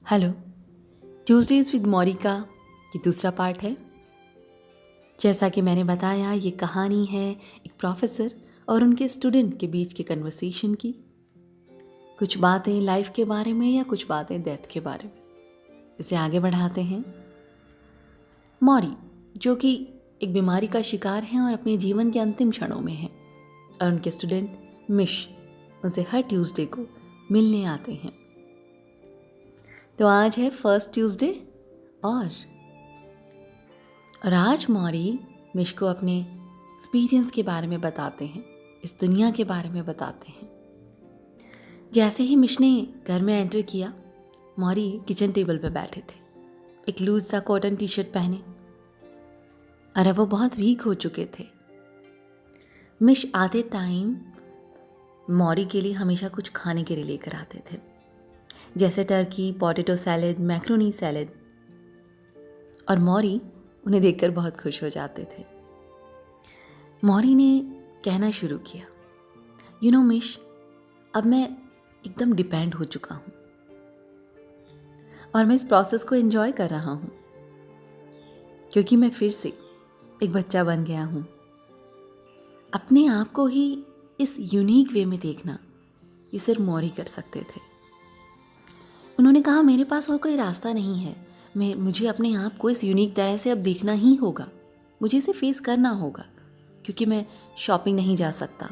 Hello. Tuesdays with मौरिका ये दूसरा part है। जैसा कि मैंने बताया, ये कहानी है एक प्रोफेसर और उनके स्टूडेंट के बीच के कन्वर्सेशन की। कुछ बातें लाइफ के बारे में या कुछ बातें डेथ के बारे में। इसे आगे बढ़ाते हैं। मौरी जो कि एक बीमारी का शिकार हैं और अपने जीवन के अंतिम क्षणों में हैं, और उनके स्टूडेंट मिश उनसे हर ट्यूसडे को मिलने आते हैं। तो आज है फर्स्ट ट्यूसडे और आज मौरी मिश को अपने एक्सपीरियंस के बारे में बताते हैं, इस दुनिया के बारे में बताते हैं। जैसे ही मिश ने घर में एंटर किया, मौरी किचन टेबल पर बैठे थे, एक लूज सा कॉटन टी शर्ट पहने, और अब वो बहुत वीक हो चुके थे। मिश आते टाइम मौरी के लिए हमेशा कुछ खाने के लिए लेकर आते थे, जैसे Turkey, potato salad, macaroni salad, और मौरी उन्हें देखकर बहुत खुश हो जाते थे। मौरी ने कहना शुरू किया, यू नो मिश, अब मैं एकदम डिपेंड हो चुका हूँ और मैं इस प्रोसेस को एंजॉय कर रहा हूँ, क्योंकि मैं फिर से एक बच्चा बन गया हूँ। अपने आप को ही इस यूनिक वे में देखना, ये सिर्फ मौरी कर सकते थे। उन्होंने कहा, मेरे पास और कोई रास्ता नहीं है, मुझे अपने आप को इस यूनिक तरह से अब देखना ही होगा, मुझे इसे फेस करना होगा, क्योंकि मैं शॉपिंग नहीं जा सकता,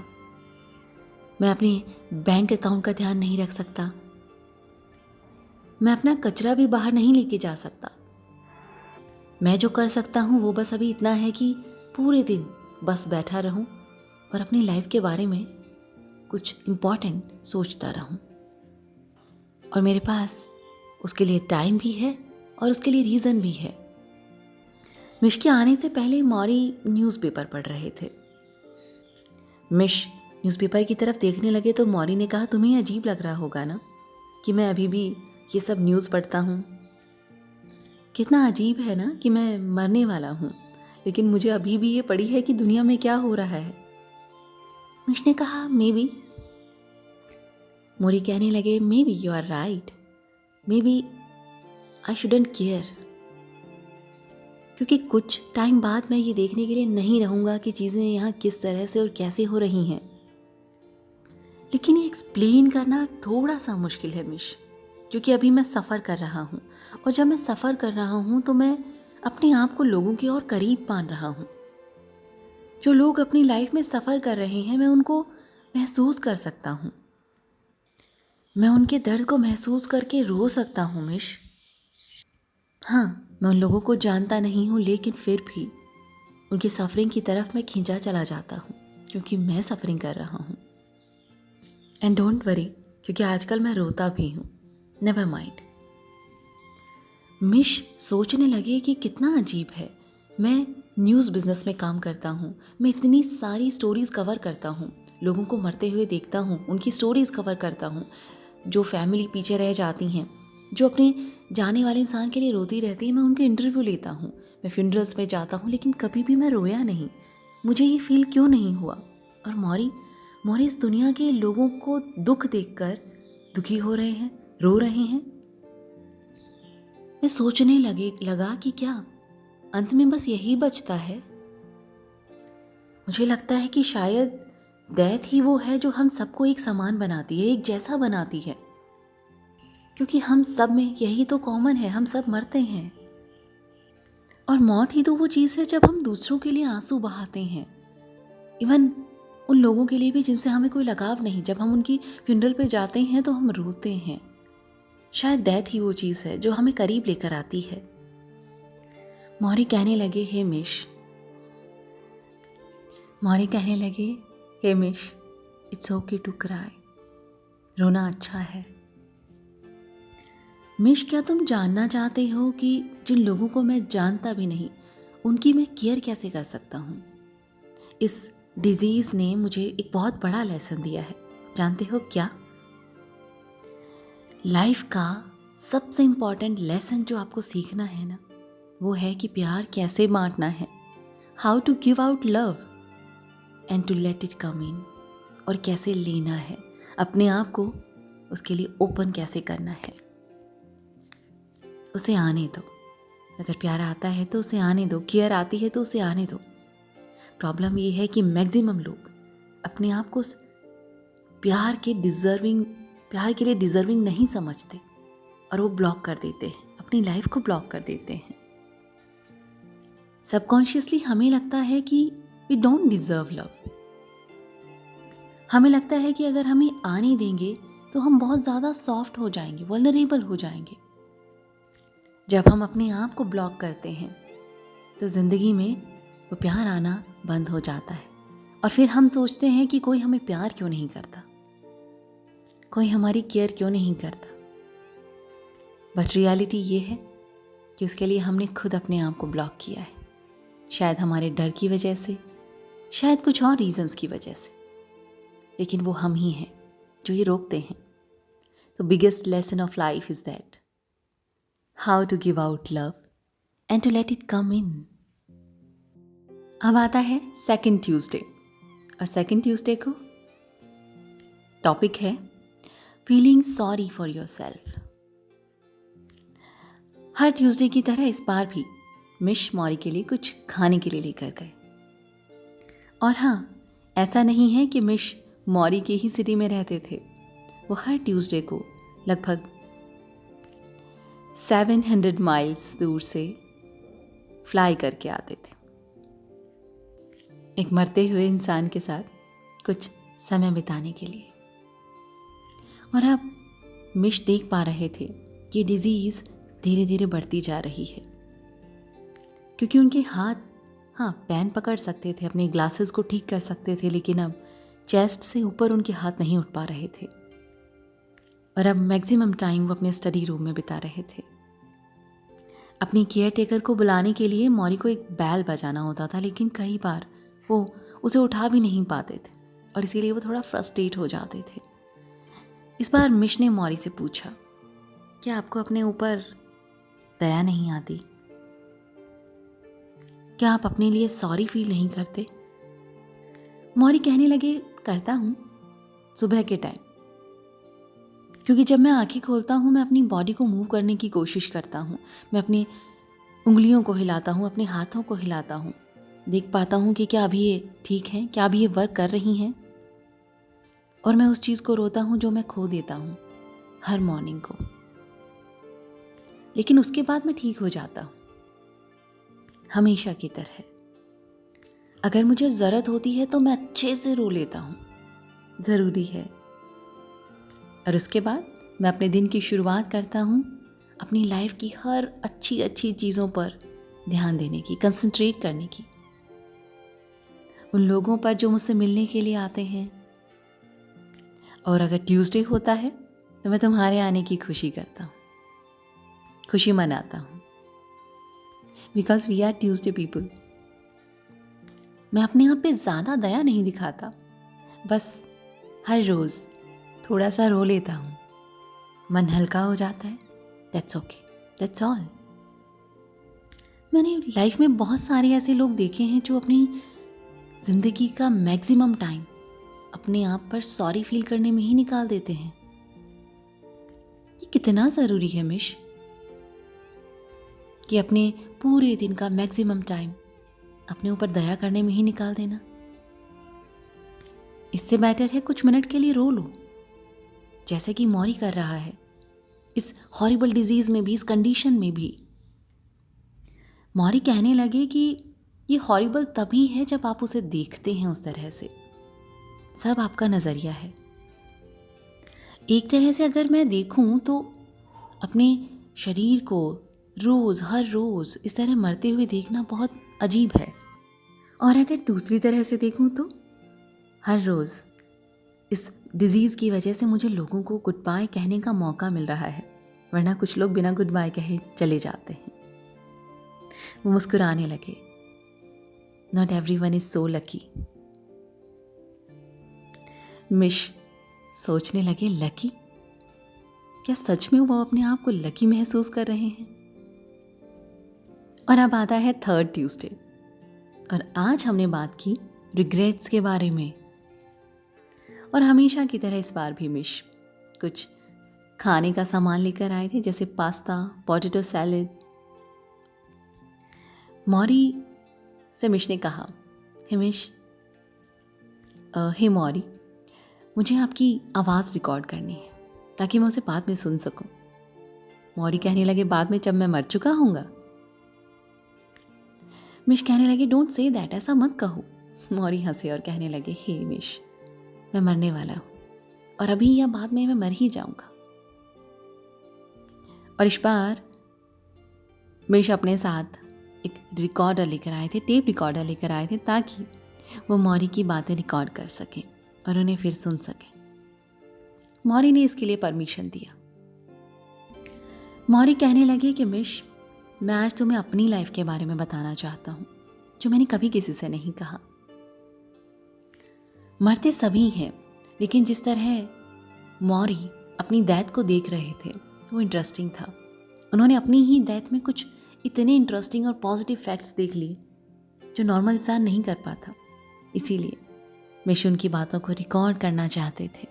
मैं अपने बैंक अकाउंट का ध्यान नहीं रख सकता, मैं अपना कचरा भी बाहर नहीं लेके जा सकता। मैं जो कर सकता हूँ वो बस अभी इतना है कि पूरे दिन बस बैठा रहूँ और अपनी लाइफ के बारे में कुछ इम्पॉर्टेंट सोचता रहूँ, और मेरे पास उसके लिए टाइम भी है और उसके लिए रीज़न भी है। मिश के आने से पहले मौरी न्यूज़पेपर पढ़ रहे थे। मिश न्यूज़पेपर की तरफ देखने लगे तो मौरी ने कहा, तुम्हें अजीब लग रहा होगा ना कि मैं अभी भी ये सब न्यूज़ पढ़ता हूँ। कितना अजीब है ना कि मैं मरने वाला हूँ, लेकिन मुझे अभी भी ये पड़ी है कि दुनिया में क्या हो रहा है। मिश ने कहा, मे बी। मौरी कहने लगे, maybe you are right, maybe I shouldn't care, क्योंकि कुछ टाइम बाद मैं ये देखने के लिए नहीं रहूँगा कि चीज़ें यहाँ किस तरह से और कैसे हो रही हैं। लेकिन ये एक्सप्लेन करना थोड़ा सा मुश्किल है मिश, क्योंकि अभी मैं सफ़र कर रहा हूँ, और जब मैं सफ़र कर रहा हूँ तो मैं अपने आप को लोगों के और करीब मान रहा हूँ। जो लोग अपनी लाइफ में सफ़र कर रहे हैं, मैं उनको महसूस कर सकता हूँ, मैं उनके दर्द को महसूस करके रो सकता हूँ मिश। हाँ, मैं उन लोगों को जानता नहीं हूँ, लेकिन फिर भी उनकी सफरिंग की तरफ मैं खींचा चला जाता हूँ, क्योंकि मैं सफरिंग कर रहा हूँ। एंड डोंट वरी, क्योंकि आजकल मैं रोता भी हूँ। Never mind. मिश सोचने लगे कि कितना अजीब है, मैं न्यूज़ बिजनेस में काम करता हूँ, मैं इतनी सारी स्टोरीज़ कवर करता हूँ, लोगों को मरते हुए देखता हूँ, उनकी स्टोरीज़ कवर करता हूँ, जो फैमिली पीछे रह जाती हैं, जो अपने जाने वाले इंसान के लिए रोती रहती है, मैं उनके इंटरव्यू लेता हूँ, मैं फ्यूनरल्स में जाता हूँ, लेकिन कभी भी मैं रोया नहीं। मुझे ये फील क्यों नहीं हुआ? और मौरी इस दुनिया के लोगों को दुख देखकर दुखी हो रहे हैं, रो रहे हैं। मैं सोचने लगा कि क्या अंत में बस यही बचता है? मुझे लगता है कि शायद डेथ ही वो है जो हम सबको एक समान बनाती है, एक जैसा बनाती है, क्योंकि हम सब में यही तो कॉमन है, हम सब मरते हैं। और मौत ही तो वो चीज़ है जब हम दूसरों के लिए आंसू बहाते हैं, इवन उन लोगों के लिए भी जिनसे हमें कोई लगाव नहीं। जब हम उनकी फ्यूनरल पे जाते हैं तो हम रोते हैं। शायद डेथ ही वो चीज़ है जो हमें करीब लेकर आती है। मौरी कहने लगे, हे मिश, इट्स ओके टू क्राई, रोना अच्छा है। मिश, क्या तुम जानना चाहते हो कि जिन लोगों को मैं जानता भी नहीं, उनकी मैं केयर कैसे कर सकता हूँ? इस डिजीज़ ने मुझे एक बहुत बड़ा लेसन दिया है। जानते हो क्या? लाइफ का सबसे इम्पॉर्टेंट लेसन जो आपको सीखना है ना, वो है कि प्यार कैसे बांटना है, how to give out love and to let it come in, और कैसे लेना है, अपने आप को उसके लिए ओपन कैसे करना है। उसे आने दो। अगर प्यार आता है तो उसे आने दो, केयर आती है तो उसे आने दो। प्रॉब्लम ये है कि मैक्सिमम लोग अपने आप को उस प्यार के लिए डिजर्विंग नहीं समझते और वो ब्लॉक कर देते हैं, अपनी लाइफ को ब्लॉक कर देते हैं। सबकॉन्शियसली हमें लगता है कि वी डोंट डिजर्व लव। हमें लगता है कि अगर हमें आने देंगे तो हम बहुत ज़्यादा सॉफ्ट हो जाएंगे, वल्नरेबल हो जाएंगे। जब हम अपने आप को ब्लॉक करते हैं तो ज़िंदगी में वो प्यार आना बंद हो जाता है और फिर हम सोचते हैं कि कोई हमें प्यार क्यों नहीं करता, कोई हमारी केयर क्यों नहीं करता। बट रियलिटी ये है कि उसके लिए हमने खुद अपने आप को ब्लॉक किया है। शायद हमारे डर की वजह से, शायद कुछ और रीजंस की वजह से, लेकिन वो हम ही हैं जो ये रोकते हैं। तो biggest lesson of life is that how to give out love and to let it come in. अब आता है सेकंड ट्यूसडे, और सेकंड ट्यूसडे को टॉपिक है फीलिंग सॉरी फॉर योरसेल्फ। हर ट्यूसडे की तरह इस बार भी मिश मौरी के लिए कुछ खाने के लिए लेकर गए। और हाँ, ऐसा नहीं है कि मिश मौरी के ही सिटी में रहते थे। वो हर ट्यूसडे को लगभग 700 माइल्स दूर से फ्लाई करके आते थे, एक मरते हुए इंसान के साथ कुछ समय बिताने के लिए। और अब मिश देख पा रहे थे कि डिजीज़ धीरे धीरे बढ़ती जा रही है, क्योंकि उनके हाथ पेन पकड़ सकते थे, अपने ग्लासेस को ठीक कर सकते थे, लेकिन अब चेस्ट से ऊपर उनके हाथ नहीं उठ पा रहे थे। और अब मैक्सिमम टाइम वो अपने स्टडी रूम में बिता रहे थे। अपनी केयर टेकर को बुलाने के लिए मौरी को एक बैल बजाना होता था, लेकिन कई बार वो उसे उठा भी नहीं पाते थे और इसीलिए वो थोड़ा फ्रस्ट्रेट हो जाते थे। इस बार मिश ने मौरी से पूछा, क्या आपको अपने ऊपर दया नहीं आती? क्या आप अपने लिए सॉरी फील नहीं करते? मौरी कहने लगे, करता हूँ सुबह के टाइम, क्योंकि जब मैं आंखें खोलता हूँ मैं अपनी बॉडी को मूव करने की कोशिश करता हूँ। मैं अपनी उंगलियों को हिलाता हूँ, अपने हाथों को हिलाता हूँ, देख पाता हूँ कि क्या अभी ये ठीक है, क्या अभी ये वर्क कर रही हैं। और मैं उस चीज़ को रोता हूँ जो मैं खो देता हूँ हर मॉर्निंग को, लेकिन उसके बाद मैं ठीक हो जाता हूँ, हमेशा की तरह। अगर मुझे ज़रूरत होती है तो मैं अच्छे से रो लेता हूँ, ज़रूरी है। और उसके बाद मैं अपने दिन की शुरुआत करता हूँ अपनी लाइफ की हर अच्छी अच्छी चीज़ों पर ध्यान देने की, कंसंट्रेट करने की, उन लोगों पर जो मुझसे मिलने के लिए आते हैं। और अगर ट्यूसडे होता है तो मैं तुम्हारे आने की खुशी करता हूँ, खुशी मनाता हूँ, because we are Tuesday people. मैं अपने आप पे ज़्यादा दया नहीं दिखाता, बस हर रोज़ थोड़ा सा रो लेता हूँ, मन हल्का हो जाता है। That's okay, that's all. मैंने लाइफ में बहुत सारे ऐसे लोग देखे हैं जो अपनी ज़िंदगी का मैक्सिमम टाइम अपने आप पर सॉरी फील करने में ही निकाल देते हैं। ये कितना ज़रूरी है मिश, कि अपने पूरे दिन का मैक्सिमम टाइम अपने ऊपर दया करने में ही निकाल देना। इससे बेटर है कुछ मिनट के लिए रो लो, जैसे कि मौरी कर रहा है, इस हॉरिबल डिजीज में भी, इस कंडीशन में भी। मौरी कहने लगे कि ये हॉरिबल तभी है जब आप उसे देखते हैं उस तरह से। सब आपका नज़रिया है। एक तरह से अगर मैं देखूं तो अपने शरीर को रोज़, हर रोज़ इस तरह मरते हुए देखना बहुत अजीब है। और अगर दूसरी तरह से देखूं तो हर रोज़ इस डिज़ीज़ की वजह से मुझे लोगों को गुड बाय कहने का मौका मिल रहा है, वरना कुछ लोग बिना गुड बाय कहे चले जाते हैं। वो मुस्कुराने लगे। Not everyone is so lucky. Mitch सोचने लगे, लकी? क्या सच में वो अपने आप को लकी महसूस कर रहे हैं? और अब आता है थर्ड ट्यूसडे, और आज हमने बात की रिग्रेट्स के बारे में। और हमेशा की तरह इस बार भी मिश कुछ खाने का सामान लेकर आए थे, जैसे पास्ता, पोटैटो सैलेड। मौरी से मिश ने कहा, हिमिश, हे मौरी, मुझे आपकी आवाज़ रिकॉर्ड करनी है ताकि मैं उसे बाद में सुन सकूं। मौरी कहने लगे, बाद में जब मैं मर चुका हूँगा? मिश कहने लगे, डोंट से दैट, ऐसा मत कहो। मौरी हंसे और कहने लगे, हे मिश, मैं मरने वाला हूँ और अभी या बाद में मैं मर ही जाऊंगा। और इस बार मिश अपने साथ एक रिकॉर्डर लेकर आए थे, टेप रिकॉर्डर लेकर आए थे, ताकि वो मौरी की बातें रिकॉर्ड कर सकें और उन्हें फिर सुन सकें। मौरी ने इसके लिए परमिशन दिया। मौरी कहने लगे कि मिश, मैं आज तुम्हें अपनी लाइफ के बारे में बताना चाहता हूँ, जो मैंने कभी किसी से नहीं कहा। मरते सभी हैं, लेकिन जिस तरह मौरी अपनी डेथ को देख रहे थे वो इंटरेस्टिंग था। उन्होंने अपनी ही डेथ में कुछ इतने इंटरेस्टिंग और पॉजिटिव फैक्ट्स देख लिए जो नॉर्मल इंसान नहीं कर पाता। इसीलिए मिश उनकी बातों को रिकॉर्ड करना चाहते थे,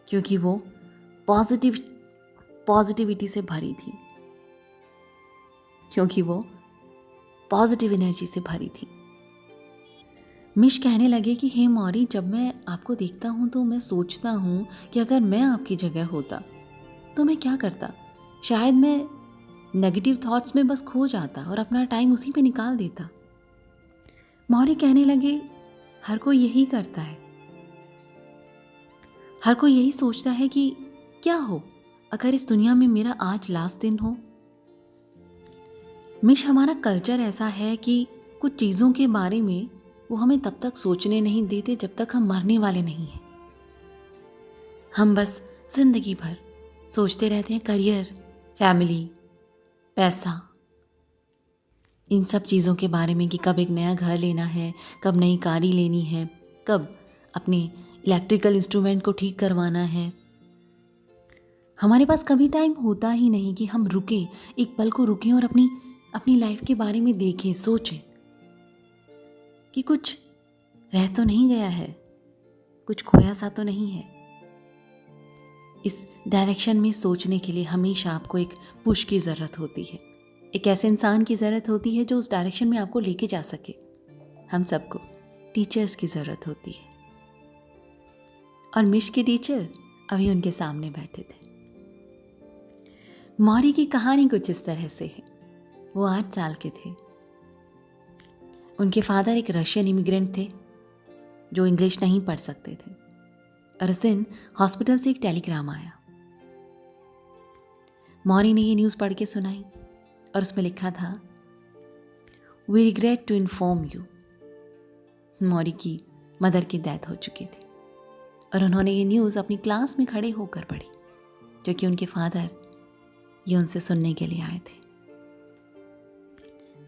क्योंकि वो पॉजिटिविटी से भरी थी, क्योंकि वो पॉजिटिव एनर्जी से भरी थी। मिश कहने लगे कि हे मौरी, जब मैं आपको देखता हूँ तो मैं सोचता हूँ कि अगर मैं आपकी जगह होता तो मैं क्या करता। शायद मैं नेगेटिव थॉट्स में बस खो जाता और अपना टाइम उसी पे निकाल देता। मौरी कहने लगे, हर कोई यही करता है, हर कोई यही सोचता है कि क्या हो अगर इस दुनिया में मेरा आज लास्ट दिन हो। मिश, हमारा कल्चर ऐसा है कि कुछ चीज़ों के बारे में वो हमें तब तक सोचने नहीं देते जब तक हम मरने वाले नहीं हैं। हम बस जिंदगी भर सोचते रहते हैं करियर, फैमिली, पैसा, इन सब चीज़ों के बारे में कि कब एक नया घर लेना है, कब नई गाड़ी लेनी है, कब अपने इलेक्ट्रिकल इंस्ट्रूमेंट को ठीक करवाना है। हमारे पास कभी टाइम होता ही नहीं कि हम रुकें, एक पल को रुकें और अपनी लाइफ के बारे में देखें, सोचें कि कुछ रह तो नहीं गया है, कुछ खोया सा तो नहीं है। इस डायरेक्शन में सोचने के लिए हमेशा आपको एक पुश की ज़रूरत होती है, एक ऐसे इंसान की ज़रूरत होती है जो उस डायरेक्शन में आपको लेके जा सके। हम सबको टीचर्स की ज़रूरत होती है, और मिश के टीचर अभी उनके सामने बैठे थे। मौरी की कहानी कुछ इस तरह से है। वो 8 साल के थे। उनके फादर एक रशियन इमिग्रेंट थे जो इंग्लिश नहीं पढ़ सकते थे, और उस दिन हॉस्पिटल से एक टेलीग्राम आया। मौरी ने ये न्यूज़ पढ़ के सुनाई और उसमें लिखा था, we regret to inform you. Morrie की मदर की डेथ हो चुकी थी और उन्होंने ये न्यूज़ अपनी क्लास में खड़े होकर पढ़ी, क्योंकि उनके फादर ये उनसे सुनने के लिए आए थे।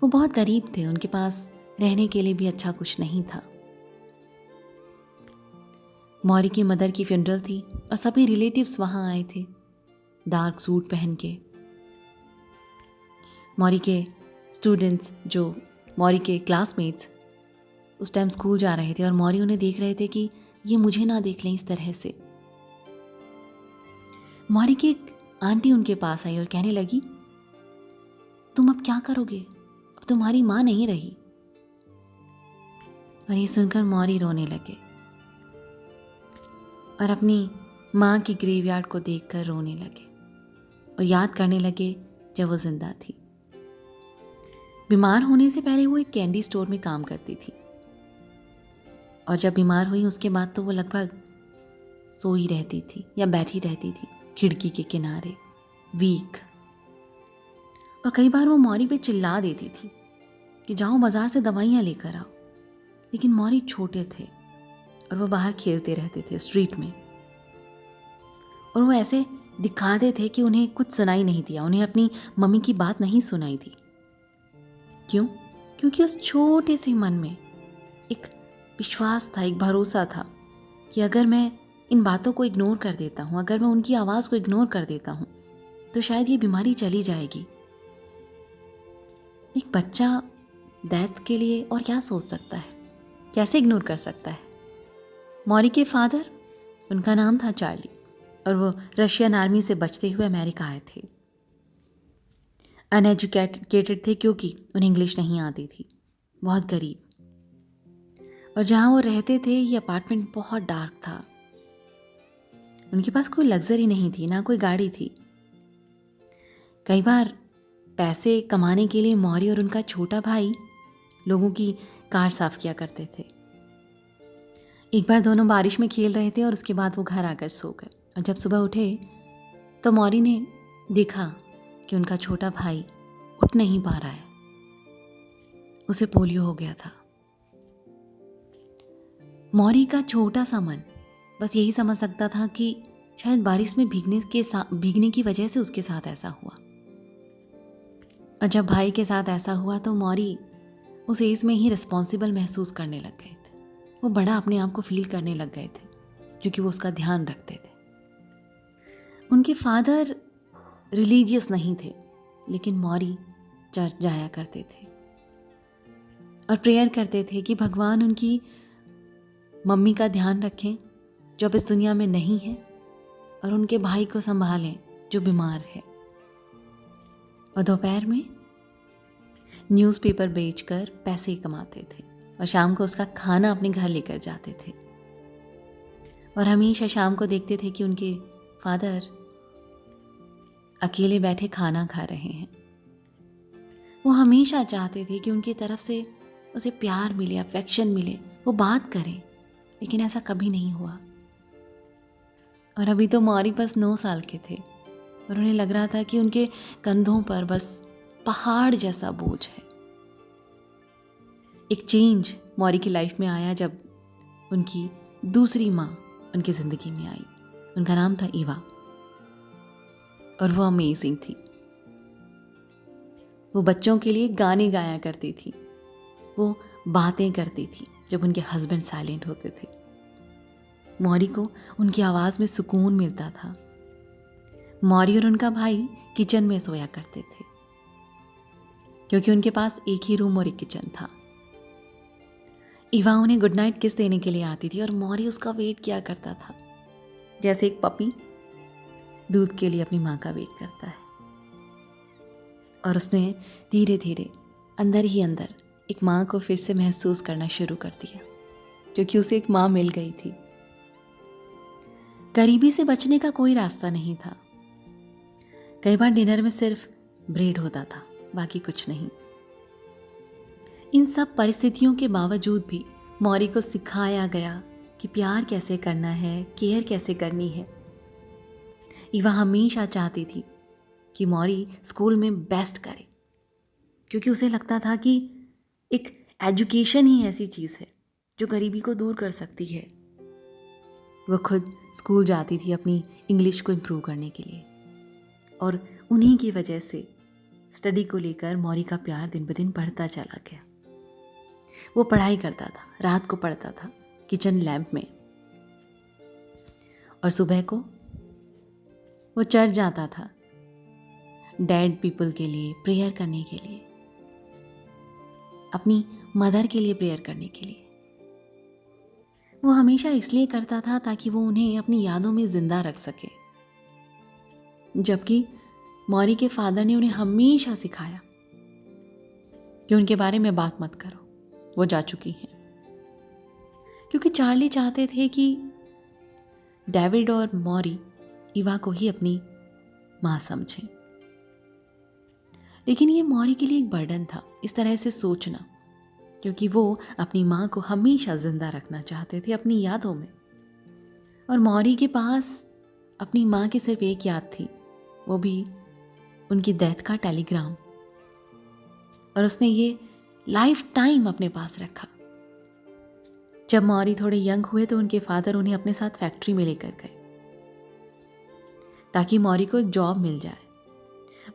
वो बहुत गरीब थे, उनके पास रहने के लिए भी अच्छा कुछ नहीं था। मौरी की मदर की फ्यूनरल थी और सभी रिलेटिव्स वहाँ आए थे, डार्क सूट पहन के। मौरी के स्टूडेंट्स, जो मौरी के क्लासमेट्स, उस टाइम स्कूल जा रहे थे और मौरी उन्हें देख रहे थे कि ये मुझे ना देख लें इस तरह से। मौरी की एक आंटी उनके पास आई और कहने लगी, तुम अब क्या करोगे, अब तुम्हारी माँ नहीं रही। और ये सुनकर मौरी रोने लगे और अपनी माँ की ग्रेवयार्ड को देखकर रोने लगे और याद करने लगे जब वो जिंदा थी। बीमार होने से पहले वो एक कैंडी स्टोर में काम करती थी, और जब बीमार हुई उसके बाद तो वो लगभग सोई रहती थी या बैठी रहती थी खिड़की के किनारे, वीक। और कई बार वो मौरी पे चिल्ला देती थी कि जाओ बाजार से दवाइयाँ लेकर आओ, लेकिन मौरी छोटे थे और वो बाहर खेलते रहते थे स्ट्रीट में, और वो ऐसे दिखाते थे कि उन्हें कुछ सुनाई नहीं दिया, उन्हें अपनी मम्मी की बात नहीं सुनाई दी। क्यों? क्योंकि उस छोटे से मन में एक विश्वास था, एक भरोसा था कि अगर मैं इन बातों को इग्नोर कर देता हूँ, अगर मैं उनकी आवाज़ को इग्नोर कर देता हूँ, तो शायद ये बीमारी चली जाएगी। एक बच्चा डेथ के लिए और क्या सोच सकता है, कैसे इग्नोर कर सकता है। मौरी के फादर, उनका नाम था चार्ली, और वो रशियन आर्मी से बचते हुए अमेरिका आए थे। अनएजुकेटेड थे क्योंकि उन्हें इंग्लिश नहीं आती थी, बहुत गरीब। और जहाँ वो रहते थे ये अपार्टमेंट बहुत डार्क था। उनके पास कोई लग्जरी नहीं थी, ना कोई गाड़ी थी। कई बार पैसे कमाने के लिए मौरी और उनका छोटा भाई लोगों की कार साफ किया करते थे। एक बार दोनों बारिश में खेल रहे थे और उसके बाद वो घर आकर सो गए। और जब सुबह उठे तो मौरी ने देखा कि उनका छोटा भाई उठ नहीं पा रहा है, उसे पोलियो हो गया था। मौरी का छोटा सा मन बस यही समझ सकता था कि शायद बारिश में भीगने की वजह से उसके साथ ऐसा हुआ। और जब भाई के साथ ऐसा हुआ तो मौरी उस एज में ही रिस्पॉन्सिबल महसूस करने लग गए थे। वो बड़ा अपने आप को फील करने लग गए थे क्योंकि वो उसका ध्यान रखते थे। उनके फादर रिलीजियस नहीं थे, लेकिन मौरी चर्च जाया करते थे और प्रेयर करते थे कि भगवान उनकी मम्मी का ध्यान रखें जो अब इस दुनिया में नहीं है, और उनके भाई को संभालें जो बीमार है। और दोपहर में न्यूज़पेपर बेचकर पैसे कमाते थे और शाम को उसका खाना अपने घर लेकर जाते थे। और हमेशा शाम को देखते थे कि उनके फादर अकेले बैठे खाना खा रहे हैं। वो हमेशा चाहते थे कि उनकी तरफ से उसे प्यार मिले, अफेक्शन मिले, वो बात करें, लेकिन ऐसा कभी नहीं हुआ। और अभी तो मौरी बस 9 साल के थे और उन्हें लग रहा था कि उनके कंधों पर बस पहाड़ जैसा बोझ है। एक चेंज मौरी की लाइफ में आया जब उनकी दूसरी माँ उनकी ज़िंदगी में आई। उनका नाम था ईवा और वो अमेजिंग थी। वो बच्चों के लिए गाने गाया करती थी, वो बातें करती थी जब उनके हस्बैंड साइलेंट होते थे। मौरी को उनकी आवाज़ में सुकून मिलता था। मौरी और उनका भाई किचन में सोया करते थे क्योंकि उनके पास एक ही रूम और एक किचन था। ईवा उन्हें गुड नाइट किस देने के लिए आती थी और मौरी उसका वेट किया करता था, जैसे एक पपी दूध के लिए अपनी माँ का वेट करता है। और उसने धीरे धीरे अंदर ही अंदर एक माँ को फिर से महसूस करना शुरू कर दिया क्योंकि उसे एक माँ मिल गई थी। गरीबी से बचने का कोई रास्ता नहीं था। कई बार डिनर में सिर्फ ब्रेड होता था, बाकी कुछ नहीं। इन सब परिस्थितियों के बावजूद भी मौरी को सिखाया गया कि प्यार कैसे करना है, केयर कैसे करनी है। ईवा हमेशा चाहती थी कि मौरी स्कूल में बेस्ट करे क्योंकि उसे लगता था कि एक एजुकेशन ही ऐसी चीज़ है जो गरीबी को दूर कर सकती है। वो खुद स्कूल जाती थी अपनी इंग्लिश को इम्प्रूव करने के लिए और उन्हीं की वजह से स्टडी को लेकर मौरी का प्यार दिन ब दिन बढ़ता चला गया। वो पढ़ाई करता था, रात को पढ़ता था किचन लैम्प में, और सुबह को वो चर्च जाता था डेड पीपल के लिए प्रेयर करने के लिए, अपनी मदर के लिए प्रेयर करने के लिए। वो हमेशा इसलिए करता था ताकि वो उन्हें अपनी यादों में जिंदा रख सके, जबकि मौरी के फादर ने उन्हें हमेशा सिखाया कि उनके बारे में बात मत करो, वो जा चुकी हैं। क्योंकि चार्ली चाहते थे कि डेविड और मौरी ईवा को ही अपनी माँ समझें, लेकिन ये मौरी के लिए एक बर्डन था इस तरह से सोचना, क्योंकि वो अपनी माँ को हमेशा जिंदा रखना चाहते थे अपनी यादों में। और मौरी के पास अपनी माँ की सिर्फ एक याद थी, वो भी उनकी डेथ का टेलीग्राम, और उसने ये लाइफ टाइम अपने पास रखा। जब मौरी थोड़े यंग हुए तो उनके फादर उन्हें अपने साथ फैक्ट्री में लेकर गए ताकि मौरी को एक जॉब मिल जाए।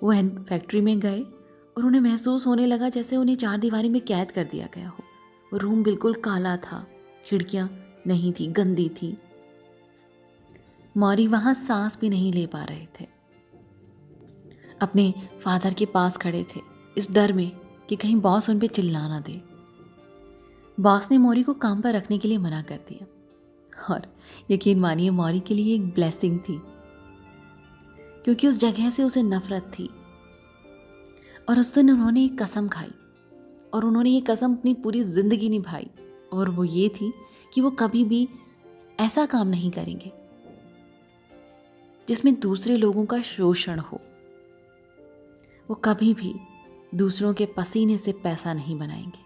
वो फैक्ट्री में गए और उन्हें महसूस होने लगा जैसे उन्हें चार दीवारी में कैद कर दिया गया हो। वो रूम बिल्कुल काला था, खिड़कियां नहीं थी, गंदी थी। मौरी वहां सांस भी नहीं ले पा रहे थे। अपने फादर के पास खड़े थे इस डर में कि कहीं बॉस उन पे चिल्ला ना दे। बॉस ने मौरी को काम पर रखने के लिए मना कर दिया, और यकीन मानिए मौरी के लिए एक ब्लेसिंग थी क्योंकि उस जगह से उसे नफरत थी। और उस दिन उन्होंने एक कसम खाई और उन्होंने ये कसम अपनी पूरी ज़िंदगी निभाई, और वो ये थी कि वो कभी भी ऐसा काम नहीं करेंगे जिसमें दूसरे लोगों का शोषण हो। वो कभी भी दूसरों के पसीने से पैसा नहीं बनाएंगे।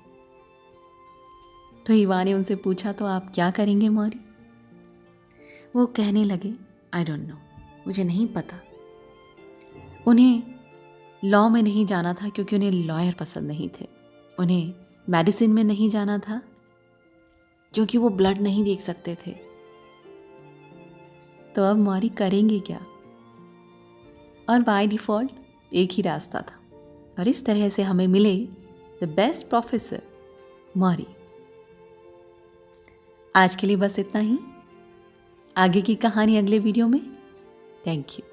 तो ईवा ने उनसे पूछा, तो आप क्या करेंगे मौरी? वो कहने लगे, आई डोंट नो, मुझे नहीं पता। उन्हें लॉ में नहीं जाना था क्योंकि उन्हें लॉयर पसंद नहीं थे। उन्हें मेडिसिन में नहीं जाना था क्योंकि वो ब्लड नहीं देख सकते थे। तो अब मौरी करेंगे क्या? और बाय डिफ़ॉल्ट एक ही रास्ता था, और इस तरह से हमें मिले द बेस्ट प्रोफेसर मौरी। आज के लिए बस इतना ही। आगे की कहानी अगले वीडियो में। Thank you.